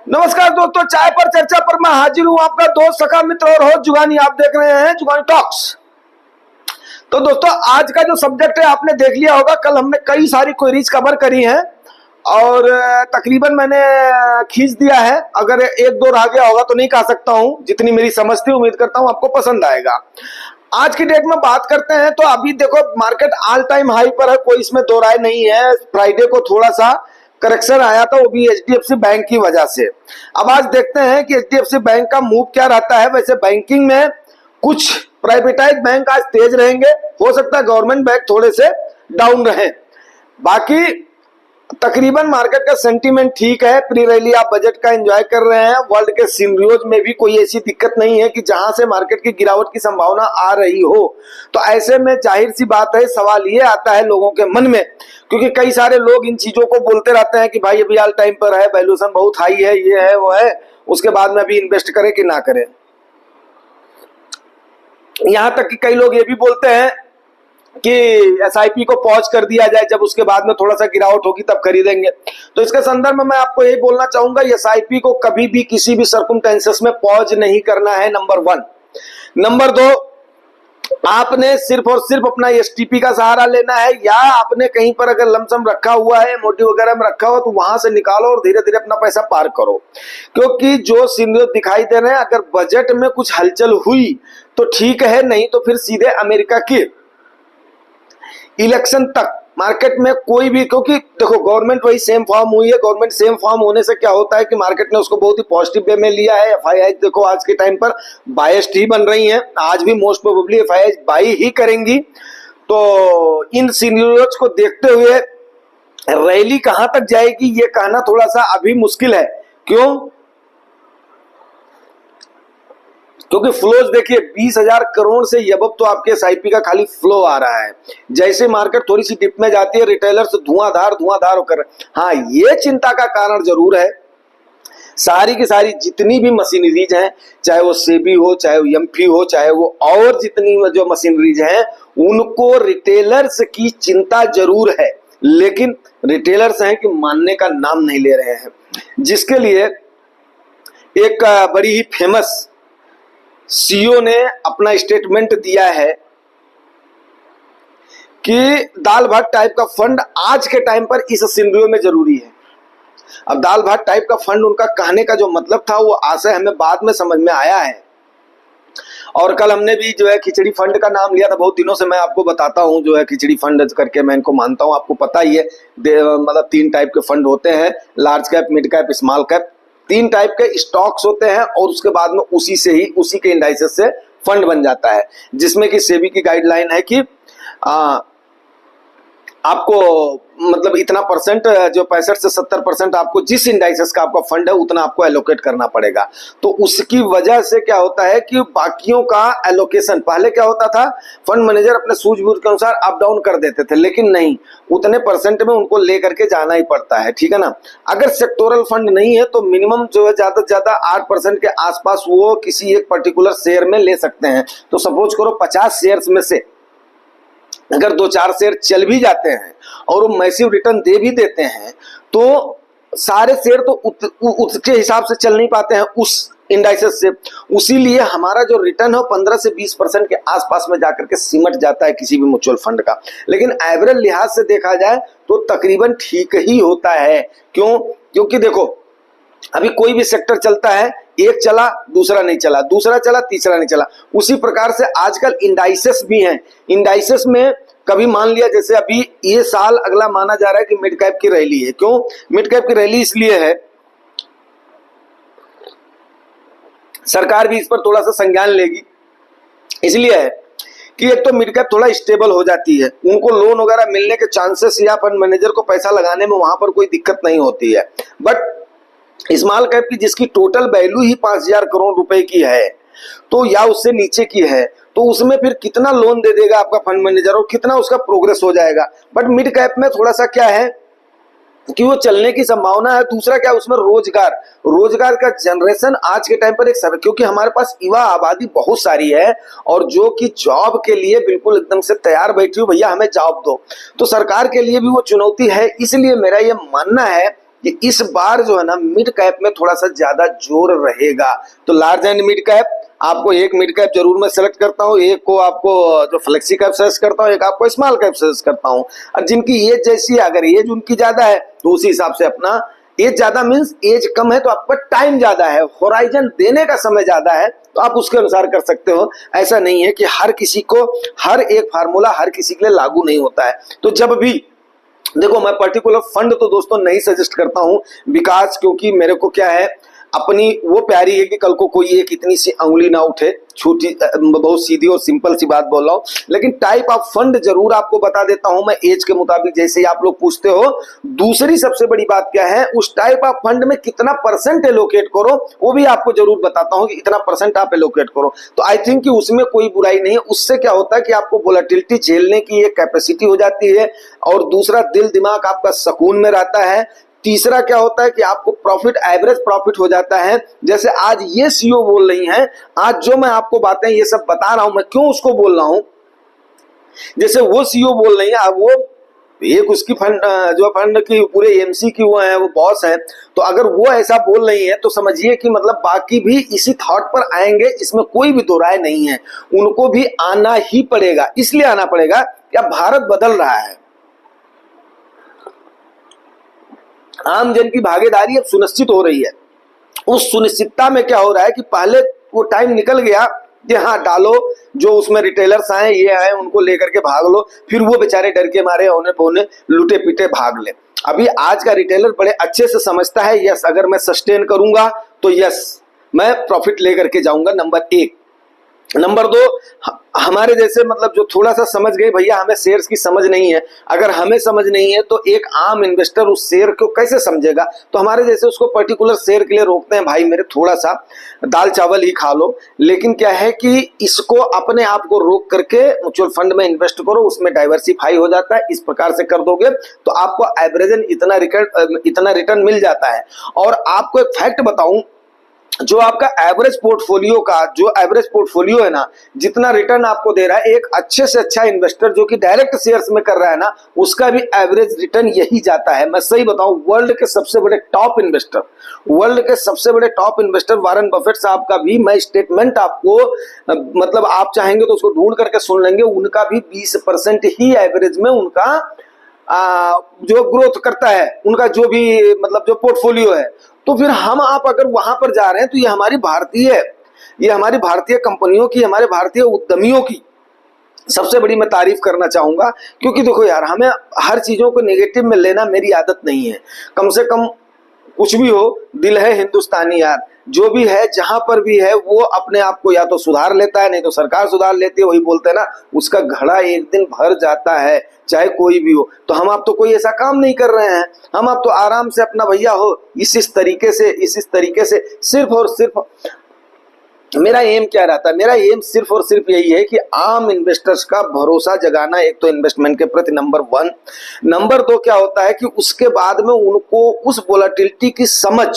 नमस्कार दोस्तों, चाय पर चर्चा पर मैं हाजिर हूं, आपका दोस्त सखा मित्र और होस्ट जुगानी। आप देख रहे हैं जुगानी टॉक्स। तो दोस्तों, आज का जो सब्जेक्ट है आपने देख लिया होगा। कल हमने कई सारी क्वेरीज कवर करी हैं और तकरीबन मैंने खींच दिया है। अगर एक दो रह गया होगा तो नहीं कह सकता हूं, जितनी मेरी समझ थी। उम्मीद करता हूं आपको पसंद आएगा। आज की डेट में बात करते हैं तो अभी देखो, मार्केट ऑल टाइम हाई पर है, कोई इसमें दो राय नहीं है। फ्राइडे को थोड़ा सा करेक्शन आया था, वो भी एचडीएफसी बैंक की वजह से। अब आज देखते हैं कि एचडीएफसी बैंक का मूव क्या रहता है। वैसे बैंकिंग में कुछ प्राइवेटाइज बैंक आज तेज रहेंगे, हो सकता है गवर्नमेंट बैंक थोड़े से डाउन रहे। बाकी तकरीबन मार्केट का सेंटीमेंट ठीक है। प्री रैली आप बजट का एंजॉय कर रहे हैं। वर्ल्ड के सिनेरियोज में भी कोई ऐसी दिक्कत नहीं है कि जहां से मार्केट की गिरावट की संभावना आ रही हो। तो ऐसे में जाहिर सी बात है, सवाल ये आता है लोगों के मन में, क्योंकि कई सारे लोग इन चीजों को बोलते रहते हैं कि भाई अभी ऑल टाइम पर है, वैल्यूएशन बहुत हाई है, ये है वो है, उसके बाद में अभी इन्वेस्ट करें कि ना करें। यहां तक कि कई लोग ये भी बोलते हैं कि एसआईपी को पॉज कर दिया जाए, जब उसके बाद में थोड़ा सा गिरावट होगी तब खरीदेंगे। तो इसके संदर्भ में मैं आपको यही बोलना चाहूंगा, एसआईपी को कभी भी किसी भी सर्कमस्टेंसेस में पॉज नहीं करना है, नंबर 1। नंबर 2, आपने सिर्फ और सिर्फ अपना एसटीपी का सहारा लेना है, या आपने कहीं पर अगर लमसम रखा हुआ है, मोटी वगैरह में रखा हुआ, तो वहां से निकालो और धीरे धीरे अपना पैसा पार करो। क्योंकि जो सिनेरियो दिखाई दे रहे हैं, अगर बजट में कुछ हलचल हुई तो ठीक है, नहीं तो फिर सीधे अमेरिका की इलेक्शन तक मार्केट में कोई भी, क्योंकि देखो गवर्नमेंट वही सेम फॉर्म हुई है। गवर्नमेंट सेम फॉर्म होने से क्या होता है कि मार्केट ने उसको बहुत ही पॉजिटिव वे में लिया है। एफआईआई देखो आज के टाइम पर बायस्ड ही बन रही हैं, आज भी मोस्ट प्रोबेबली एफआईआई बाई ही करेंगी। तो इन सिनेरियोज को देखते हुए रैली कहां तक जाएगी ये कहना थोड़ा सा अभी मुश्किल है। क्यों? क्योंकि फ्लोज देखिए 20,000 करोड़ से अबव तो आपके एसआईपी का खाली फ्लो आ रहा है। जैसे मार्केट थोड़ी सी डिप में जाती है, रिटेलर्स धुआंधार होकर, हाँ ये चिंता का कारण जरूर है। सारी की सारी जितनी भी मशीनरीज हैं, चाहे वो सेबी हो, चाहे वो एमपी हो, चाहे वो और जितनी जो मशीनरीज हैं, उनको रिटेलर्स की चिंता जरूर है। लेकिन रिटेलर्स हैं कि मानने का नाम नहीं ले रहे हैं, जिसके लिए एक बड़ी ही फेमस सीईओ ने अपना स्टेटमेंट दिया है कि दाल भात टाइप का फंड आज के टाइम पर इस सिनेरियो में जरूरी है। अब दाल भात टाइप का फंड उनका कहने का जो मतलब था, वो आशय हमें बाद में समझ में आया है। और कल हमने भी जो है खिचड़ी फंड का नाम लिया था। बहुत दिनों से मैं आपको बताता हूं जो है खिचड़ी फंड करके मैं इनको मानता हूं। आपको पता ही है, मतलब 3 टाइप के फंड होते हैं, large cap, mid cap, small cap. 3 type के स्टॉक्स होते हैं और उसके बाद में उसी के इंडाइसेस से फंड बन जाता है, जिसमें कि सेबी की गाइडलाइन है कि आपको मतलब इतना परसेंट, जो 65 से 70% आपको जिस इंडाइसेस का आपका फंड है उतना आपको एलोकेट करना पड़ेगा। तो उसकी वजह से क्या होता है कि बाकियों का एलोकेशन, पहले क्या होता था, फंड मैनेजर अपने सूझबूझ के अनुसार अप डाउन कर देते थे, लेकिन नहीं, उतने परसेंट में उनको लेकर के जाना ही पड़ता है, ठीक है ना। अगर सेक्टोरल फंड नहीं है तो मिनिमम जो है ज्यादा से ज्यादा 8% के आसपास वो किसी एक पर्टिकुलर शेयर में ले सकते हैं। तो सपोज करो 50 शेयर्स में से अगर 2-4 शेयर चल भी जाते हैं और वो मैसिव रिटर्न दे भी देते हैं, तो सारे शेयर तो उसके हिसाब से चल नहीं पाते हैं उस इंडाइसेस से। उसीलिए हमारा जो रिटर्न है 15 से 20% के आसपास में जाकर के सिमट जाता है किसी भी म्यूचुअल फंड का। लेकिन एवरेज लिहाज से देखा जाए तो तकरीबन ठीक ही होता है। क्यों? क्योंकि देखो अभी कोई भी सेक्टर चलता है, एक चला दूसरा नहीं चला, दूसरा चला तीसरा नहीं चला। उसी प्रकार से आजकल इंडाइसेस भी हैं। इंडाइसेस में कभी मान लिया, जैसे अभी ये साल अगला माना जा रहा है कि मिड कैप की रैली है। क्यों मिड कैप की रैली? इसलिए है, सरकार भी इस पर थोड़ा सा संज्ञान लेगी। इसलिए है कि एक तो मिड कैप थोड़ा स्टेबल हो जाती है, उनको लोन वगैरह मिलने के चांसेस या फंड मैनेजर को पैसा लगाने में वहां पर कोई दिक्कत नहीं होती है। बट स्मॉल कैप की जिसकी टोटल वैल्यू ही 5,000 करोड़ रुपए की है, तो या उससे नीचे की है, तो उसमें फिर कितना लोन दे देगा आपका फंड मैनेजर और कितना उसका प्रोग्रेस हो जाएगा। बट मिड कैप में थोड़ा सा क्या है कि वो चलने की संभावना है। दूसरा क्या, उसमें रोजगार का जनरेशन आज के टाइम पर एक क्योंकि हमारे पास युवा आबादी बहुत सारी है और जो कि जॉब के लिए बिल्कुल एकदम से तैयार बैठी हो, भैया हमें जॉब दो, तो सरकार के लिए भी वो चुनौती है। इसलिए मेरा ये मानना है कि इस बार जो है ना मिड कैप में थोड़ा सा ज्यादा जोर रहेगा। तो लार्ज एंड मिड कैप, आपको एक मिड कैप जरूर मैं सेलेक्ट करता हूँ, एक को आपको जो फ्लेक्सी कैप सजेस्ट करता हूँ, एक आपको स्मॉल कैप सजेस्ट करता हूँ। और जिनकी एज जैसी है, अगर एज उनकी ज्यादा है तो उसी हिसाब से अपना, एज ज्यादा मीन्स एज कम है तो आपका टाइम ज्यादा है, होराइजन देने का समय ज्यादा है, तो आप उसके अनुसार कर सकते हो। ऐसा नहीं है कि हर किसी को हर एक फार्मूला हर किसी के लिए लागू नहीं होता है। तो जब भी देखो, मैं पर्टिकुलर फंड तो दोस्तों नहीं सजेस्ट करता हूं, बिकॉज क्योंकि मेरे को क्या है, अपनी वो प्यारी है कि कल को कोई एक इतनी सी अंगुली ना उठे, छोटी बहुत सीधी और सिंपल सी बात बोल रहा हूं। लेकिन टाइप ऑफ फंड जरूर आपको बता देता हूं मैं एज के मुताबिक, जैसे ही आप लोग पूछते हो। दूसरी सबसे बड़ी बात क्या है, उस टाइप ऑफ फंड में कितना परसेंट एलोकेट करो वो भी आपको जरूर बताता हूं कि इतना परसेंट आप एलोकेट करो। तो आई थिंक कि उसमें कोई बुराई नहीं है। उससे क्या होता है कि आपको वोलेटिलिटी झेलने की एक कैपेसिटी हो जाती है, और दूसरा दिल दिमाग आपका सुकून में रहता है। तीसरा क्या होता है कि आपको प्रॉफिट, एवरेज प्रॉफिट हो जाता है। जैसे आज ये सीईओ बोल रही हैं, आज जो मैं आपको बातें ये सब बता रहा हूं, मैं क्यों उसको बोल रहा हूं, जैसे वो सीईओ बोल रही है, अब वो एक उसकी फंड जो फंड की पूरे एमसी की वो है, वो बॉस है, तो अगर वो ऐसा बोल रही है तो समझिए कि मतलब बाकी भी इसी थॉट पर आएंगे, इसमें कोई भी दो राय नहीं है। उनको भी आना ही पड़ेगा, इसलिए आना पड़ेगा कि अब भारत बदल रहा है, आम जन की भागीदारी अब सुनिश्चित हो रही है। उस सुनिश्चितता में क्या हो रहा है कि पहले वो टाइम निकल गया कि हाँ डालो, जो उसमें रिटेलर्स आए ये आए उनको लेकर के भाग लो, फिर वो बेचारे डर के मारे औने पौने लुटे पिटे भाग ले। अभी आज का रिटेलर बड़े अच्छे से समझता है, यस अगर मैं सस्टेन करूंगा तो यस मैं प्रॉफिट लेकर के जाऊंगा, नंबर एक। नंबर दो, हमारे जैसे मतलब जो थोड़ा सा समझ गए भैया, हमें शेयर्स की समझ नहीं है, अगर हमें समझ नहीं है तो एक आम इन्वेस्टर उस शेयर को कैसे समझेगा, तो हमारे जैसे उसको पर्टिकुलर शेयर के लिए रोकते हैं, भाई मेरे थोड़ा सा दाल चावल ही खा लो। लेकिन क्या है कि इसको अपने आप को रोक करके म्यूचुअल फंड में इन्वेस्ट करो, उसमें डाइवर्सिफाई हो जाता है। इस प्रकार से कर दोगे तो आपको एवरेजन इतना रिटर्न मिल जाता है। और आपको एक फैक्ट बताऊं, जो आपका एवरेज पोर्टफोलियो है ना, जितना रिटर्न आपको दे रहा है, एक अच्छे से अच्छा इन्वेस्टर जो कि डायरेक्ट शेयर्स में कर रहा है ना, उसका भी एवरेज रिटर्न यही जाता है। मैं सही बताऊं, वर्ल्ड के सबसे बड़े टॉप इन्वेस्टर वारेन बफेट साहब का भी मैं स्टेटमेंट आपको मतलब आप चाहेंगे तो उसको ढूंढ करके सुन लेंगे, उनका भी 20% ही एवरेज में उनका जो ग्रोथ करता है, उनका जो भी मतलब जो पोर्टफोलियो है। तो फिर हम आप अगर वहां पर जा रहे हैं तो ये हमारी भारतीय कंपनियों की, हमारे भारतीय उद्यमियों की सबसे बड़ी मैं तारीफ करना चाहूंगा। क्योंकि देखो यार, हमें हर चीजों को नेगेटिव में लेना मेरी आदत नहीं है। कम से कम कुछ भी हो, दिल है हिंदुस्तानी यार, जो भी है जहां पर भी है वो अपने आप को या तो सुधार लेता है, नहीं तो सरकार सुधार लेती है। वही बोलते हैं ना, उसका घड़ा एक दिन भर जाता है, चाहे कोई भी हो। तो हम आप तो कोई ऐसा काम नहीं कर रहे हैं, हम आप तो आराम से अपना भैया हो इस तरीके से सिर्फ और सिर्फ मेरा एम क्या रहता है, मेरा एम सिर्फ और सिर्फ यही है कि आम इन्वेस्टर्स का भरोसा जगाना, एक तो इन्वेस्टमेंट के प्रति, नंबर 1। नंबर 2 क्या होता है कि उसके बाद में उनको उस वोलेटिलिटी की समझ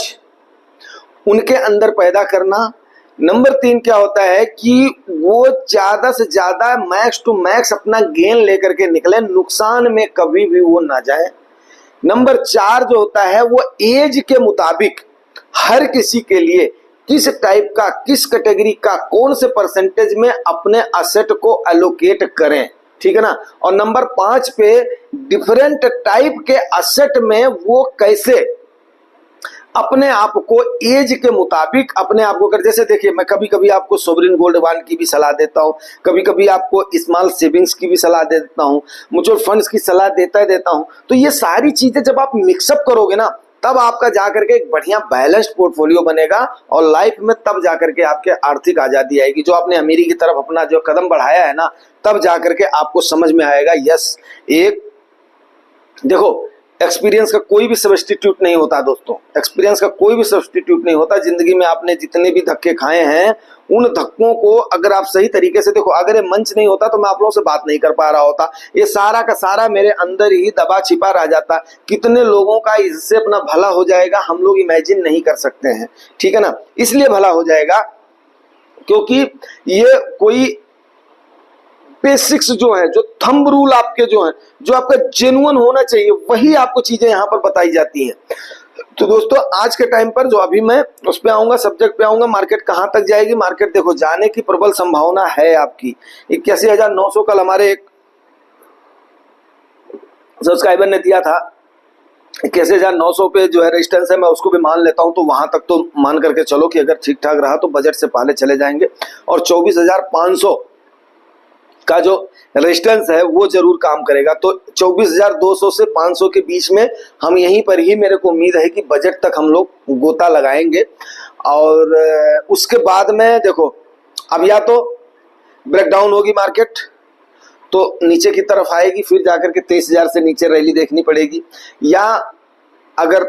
उनके अंदर पैदा करना। नंबर 3 क्या होता है कि वो ज्यादा से ज्यादा मैक्स टू मैक्स अपना गेन लेकर के निकले, नुकसान में कभी भी वो ना जाए। नंबर 4 जो होता है वो एज के मुताबिक हर किसी के लिए किस टाइप का, किस कैटेगरी का, कौन से परसेंटेज में अपने असेट को एलोकेट करें, ठीक है ना। और नंबर 5 पे डिफरेंट टाइप के असेट में वो कैसे अपने आप को एज के मुताबिक अपने आप को कर, जैसे देखिए मैं कभी कभी आपको सोवरिन गोल्ड बॉन्ड की भी सलाह देता हूँ, कभी कभी आपको स्मॉल सेविंग्स की भी सलाह देता हूँ, म्यूचुअल फंड्स की सलाह देता हूँ। तो ये सारी चीजें जब आप मिक्सअप करोगे ना, तब आपका जाकर के एक बढ़िया बैलेंस्ड पोर्टफोलियो बनेगा, और लाइफ में तब जाकर के आपके आर्थिक आजादी आएगी। जो आपने अमीरी की तरफ अपना जो कदम बढ़ाया है ना, तब जाकर के आपको समझ में आएगा यस, एक देखो एक्सपीरियंस का कोई भी सब्स्टिट्यूट नहीं होता दोस्तों, एक्सपीरियंस का कोई भी सब्स्टिट्यूट नहीं होता। जिंदगी में आपने जितने भी धक्के खाए हैं, उन धक्कों को अगर आप सही तरीके से देखो, अगर ये मंच नहीं होता तो मैं आप लोगों से बात नहीं कर पा रहा होता, ये सारा का सारा मेरे अंदर ही दबा छिपा रह जाता। कितने लोगों का इससे अपना भला हो जाएगा हम लोग इमेजिन नहीं कर सकते हैं, ठीक है ना। इसलिए भला हो जाएगा क्योंकि ये कोई बेसिक्स जो है, जो थंब रूल आपके जो है, जो आपका जेन्युइन होना चाहिए, वही आपको चीजें यहाँ पर बताई जाती हैं। तो दोस्तों आज के टाइम पर जो अभी मैं उस पे आऊंगा, सब्जेक्ट पे आऊंगा, मार्केट कहां तक जाएगी। मार्केट देखो जाने की प्रबल संभावना है आपकी। 81,900 कल हमारे एक सब्सक्राइबर ने दिया था। 81,900 पे जो है रेजिस्टेंस है, मैं उसको भी मान लेता हूं। तो वहां तक तो मान करके चलो कि अगर ठीक ठाक रहा तो बजट से पहले चले जाएंगे। और 24,500 का जो रेजिस्टेंस है वो जरूर काम करेगा। तो 24,200 से 500 के बीच में हम यहीं पर ही, मेरे को उम्मीद है कि बजट तक हम लोग गोता लगाएंगे। और उसके बाद में देखो अब या तो ब्रेकडाउन होगी मार्केट तो नीचे की तरफ आएगी, फिर जाकर के 23,000 से नीचे रैली देखनी पड़ेगी, या अगर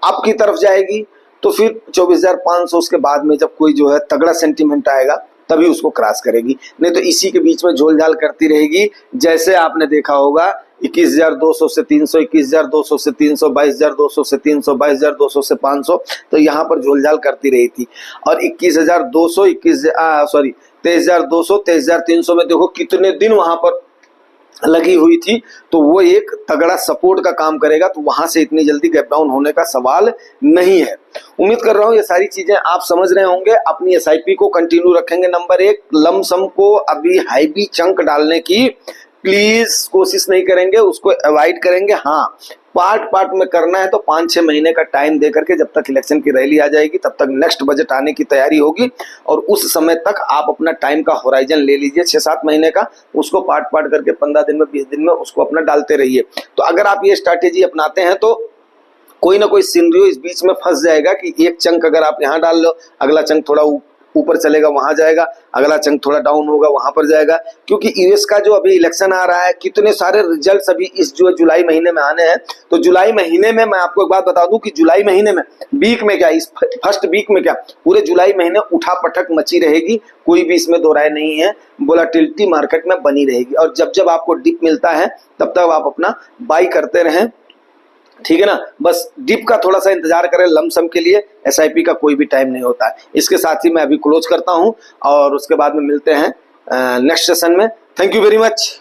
अप की तरफ जाएगी तो फिर 24,500 उसके बाद में जब कोई जो है तगड़ा सेंटीमेंट आएगा तभी उसको क्रॉस करेगी। नहीं तो इसी के बीच में झोलझाल करती रहेगी। जैसे आपने देखा होगा 21,200 से 300, 21,200 से 300, 22,200 से 300, 22,200 से 500, तो यहाँ पर झोलझाल करती रही थी। और 21,200 23,200 23,300 में देखो कितने दिन वहां पर लगी हुई थी। तो वो एक तगड़ा सपोर्ट का काम करेगा। तो वहां से इतनी जल्दी गैप डाउन होने का सवाल नहीं है। उम्मीद कर रहा हूं ये सारी चीजें आप समझ रहे होंगे। अपनी एसआईपी को कंटिन्यू रखेंगे। नंबर 1, लमसम को अभी हाई चंक डालने की प्लीज कोशिश नहीं करेंगे, उसको अवॉइड करेंगे। हाँ, पार्ट में करना है तो 5-6 महीने का टाइम दे करके, जब तक इलेक्शन की रैली आ जाएगी तब तक नेक्स्ट बजट आने की तैयारी होगी। और उस समय तक आप अपना टाइम का होराइजन ले लीजिए 6-7 महीने का। उसको पार्ट करके 15 दिन में 20 दिन में उसको अपना डालते रहिए। तो अगर आप ये स्ट्रैटेजी अपनाते हैं तो कोई ना कोई सिनेरियो इस बीच में फंस जाएगा कि एक चंक अगर आप यहाँ डाल लो, अगला चंक थोड़ा ऊपर चलेगा वहां जाएगा, अगला चंक थोड़ा डाउन होगा वहां पर जाएगा। क्योंकि यूएस का जो अभी इलेक्शन आ रहा है, कितने सारे रिजल्ट्स अभी इस जो जुलाई महीने में आने हैं। तो जुलाई महीने में मैं आपको एक बात बता दूं कि जुलाई महीने में वीक में क्या, इस फर्स्ट वीक में क्या, पूरे जुलाई महीने उठा पटक मची रहेगी। कोई भी इसमें दो राय नहीं है। वोलेटिलिटी मार्केट में बनी रहेगी। और जब जब आपको डिप मिलता है तब तक आप अपना बाई करते रहें, ठीक है ना। बस डिप का थोड़ा सा इंतजार करें लमसम के लिए। एसआईपी का कोई भी टाइम नहीं होता है। इसके साथ ही मैं अभी क्लोज करता हूं और उसके बाद में मिलते हैं नेक्स्ट सेशन में। Thank you very much.